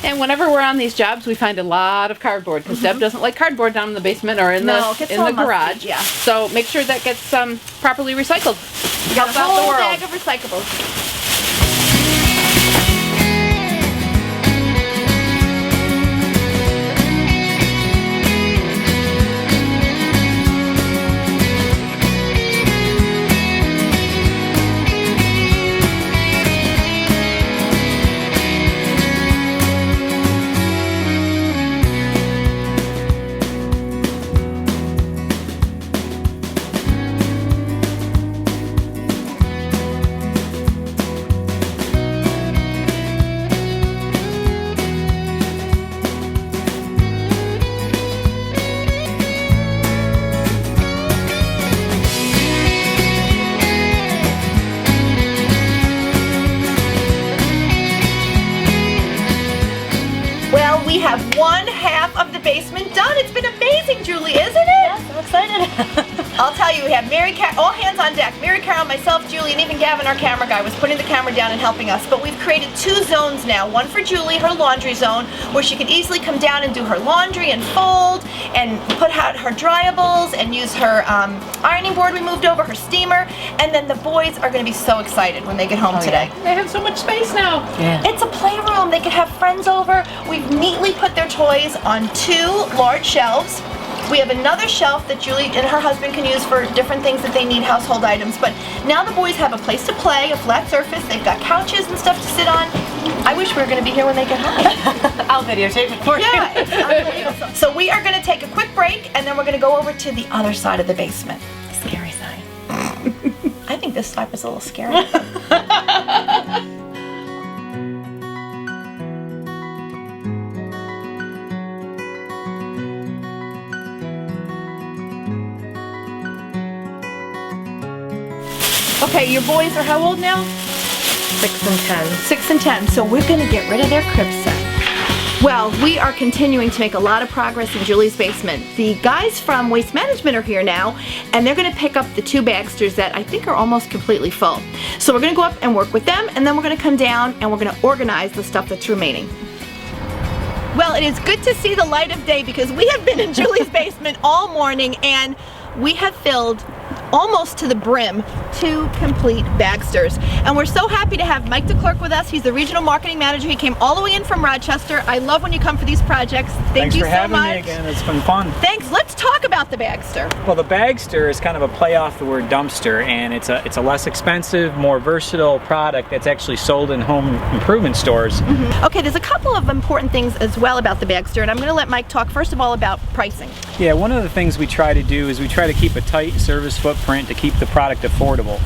And whenever we're on these jobs, we find a lot of cardboard because Deb doesn't like cardboard down in the basement or in the garage. Yeah. So make sure that gets properly recycled. You got a whole bag of recyclables. We have one half of the basement done. It's been amazing, Julie, isn't it? Yes, I'm excited. I'll tell you, we have all hands on deck. Mary Carol, myself, Julie, and even Gavin, our camera guy, was putting the camera down and helping us. But we've created 2 zones now. One for Julie, her laundry zone, where she could easily come down and do her laundry and fold and put out her dryables and use her ironing board we moved over, her steamer. And then the boys are going to be so excited when they get home today. They have so much space now. Yeah. It's a playroom. They could have friends over. We've neatly put their toys on 2 large shelves. We have another shelf that Julie and her husband can use for different things that they need, household items. But now the boys have a place to play, a flat surface. They've got couches and stuff to sit on. I wish we were going to be here when they get home. I'll videotape it for you. Yeah, it's unbelievable. So we are going to take a quick break, and then we're going to go over to the other side of the basement. Scary side. I think this side was a little scary. Okay, your boys are how old now? 6 and 10. 6 and 10. So we're going to get rid of their crib set. Well, we are continuing to make a lot of progress in Julie's basement. The guys from Waste Management are here now, and they're going to pick up the 2 Bagsters that I think are almost completely full. So we're going to go up and work with them, and then we're going to come down and we're going to organize the stuff that's remaining. Well, it is good to see the light of day because we have been in Julie's basement all morning, and we have filled almost to the brim 2 complete Bagsters. And we're so happy to have Mike DeClerck with us. He's the regional marketing manager. He came all the way in from Rochester. I love when you come for these projects. Thank you so much. Thanks for having me again. It's been fun. Thanks. Let's talk about the Bagster. Well, the Bagster is kind of a play off the word dumpster, and it's a less expensive, more versatile product that's actually sold in home improvement stores. Okay, there's a couple of important things as well about the Bagster, and I'm going to let Mike talk first of all about pricing. Yeah, one of the things we try to do is we try to keep a tight service footprint to keep the product affordable.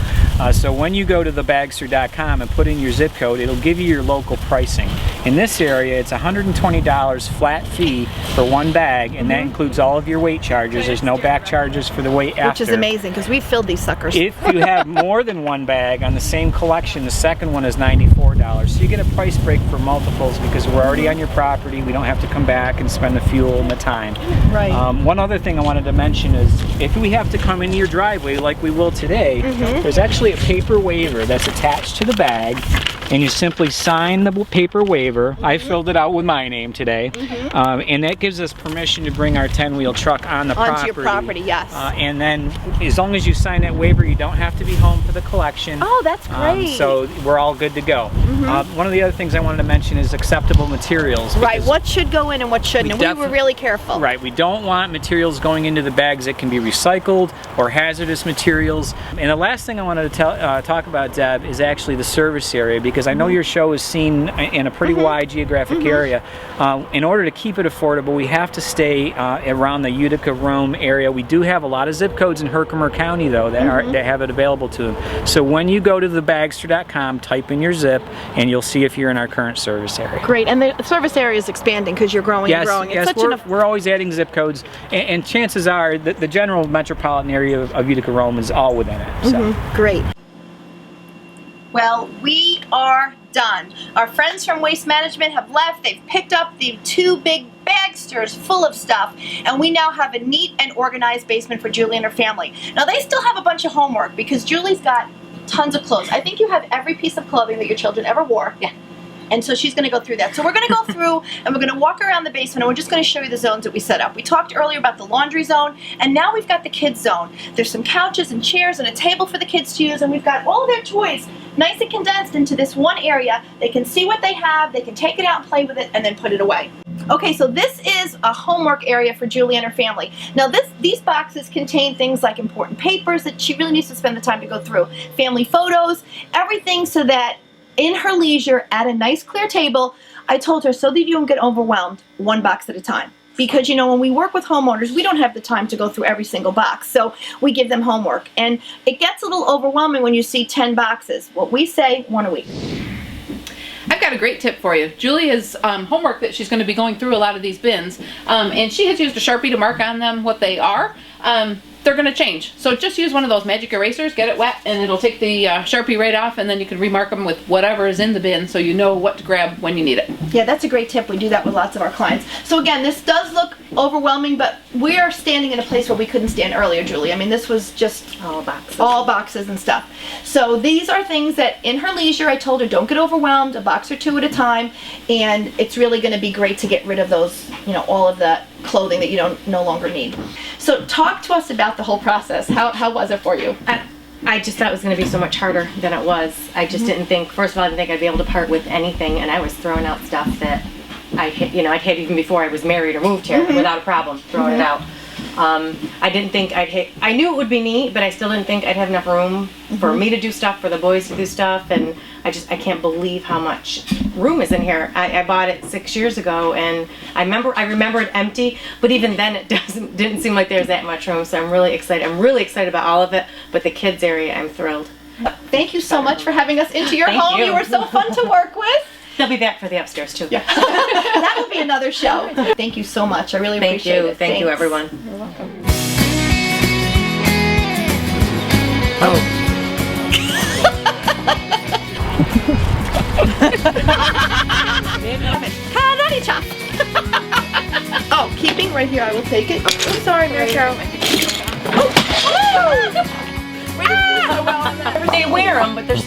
So when you go to thebagster.com and put in your zip code, it'll give you your local pricing. In this area, it's $120 flat fee for 1 bag, and that includes all of your weight charges. There's no back charges for the weight after. Which is amazing because we filled these suckers. If you have more than 1 bag on the same collection, the second one is $94. So you get a price break for multiples because we're already on your property. We don't have to come back and spend the fuel and the time. Right. One other thing I wanted to mention is if we have to come into your driveway like we will today, there's actually a paper waiver that's attached to the bag, and you simply sign the paper waiver. I filled it out with my name today, and that gives us permission to bring our 10-wheel truck on the property. Onto your property, yes. And then as long as you sign that waiver, you don't have to be home for the collection. Oh, that's great. So we're all good to go. One of the other things I wanted to mention is acceptable materials. Right, what should go in and what shouldn't, and we were really careful. Right, we don't want materials going into the bags that can be recycled or hazardous materials. And the last thing I wanted to talk about, Deb, is actually the service area, because I know your show is seen in a pretty wide geographic area. In order to keep it affordable, we have to stay around the Utica, Rome area. We do have a lot of zip codes in Herkimer County, though, that have it available to them. So when you go to thebagster.com, type in your zip, and you'll see if you're in our current service area. Great, and the service area is expanding because you're growing and growing. Yes, we're always adding zip codes, and chances are that the general metropolitan area of Utica, Rome is all within it. So. Great. Well, we are done. Our friends from Waste Management have left. They've picked up the 2 big Bagsters full of stuff, and we now have a neat and organized basement for Julie and her family. Now, they still have a bunch of homework because Julie's got tons of clothes. I think you have every piece of clothing that your children ever wore. Yeah. And so she's going to go through that. So we're going to go through and we're going to walk around the basement and we're just going to show you the zones that we set up. We talked earlier about the laundry zone, and now we've got the kids zone. There's some couches and chairs and a table for the kids to use, and we've got all of their toys nice and condensed into this one area. They can see what they have, they can take it out and play with it, and then put it away. Okay, so this is a homework area for Julie and her family. Now these boxes contain things like important papers that she really needs to spend the time to go through, family photos, everything so that in her leisure at a nice clear table, I told her so that you don't get overwhelmed one box at a time. Because, you know, when we work with homeowners, we don't have the time to go through every single box. So we give them homework. And it gets a little overwhelming when you see 10 boxes. What we say, 1 a week. I've got a great tip for you. Julie has homework that she's going to be going through a lot of these bins. And she has used a Sharpie to mark on them what they are. They're going to change. So just use one of those magic erasers, get it wet, and it'll take the Sharpie right off, and then you can remark them with whatever is in the bin so you know what to grab when you need it. Yeah, that's a great tip. We do that with lots of our clients. So again, this does look overwhelming, but we are standing in a place where we couldn't stand earlier, Julie. I mean, this was just all boxes and stuff. So these are things that in her leisure, I told her don't get overwhelmed, a box or two at a time, and it's really going to be great to get rid of those, you know, all of the clothing that you no longer need. So talk to us about the whole process. How was it for you? I just thought it was going to be so much harder than it was. I just didn't think, first of all, I didn't think I'd be able to part with anything, and I was throwing out stuff that I'd had even before I was married or moved here without a problem throwing it out. I didn't think I knew it would be neat, but I still didn't think I'd have enough room for me to do stuff, for the boys to do stuff, and I can't believe how much room is in here. I bought it 6 years ago, and I remember it empty, but even then it didn't seem like there's that much room, so I'm really excited. I'm really excited about all of it, but the kids area, I'm thrilled. Thank you so much for having us into your Thank home. you. You were so fun to work with. They'll be back for the upstairs too. Yeah. That will be another show. Thank you so much. I really appreciate it. Thank you, everyone. You're welcome. Karate chop. Oh, keeping right here. I will take it. Oh, sorry, Mary Carol. Oh. They wear them, but they're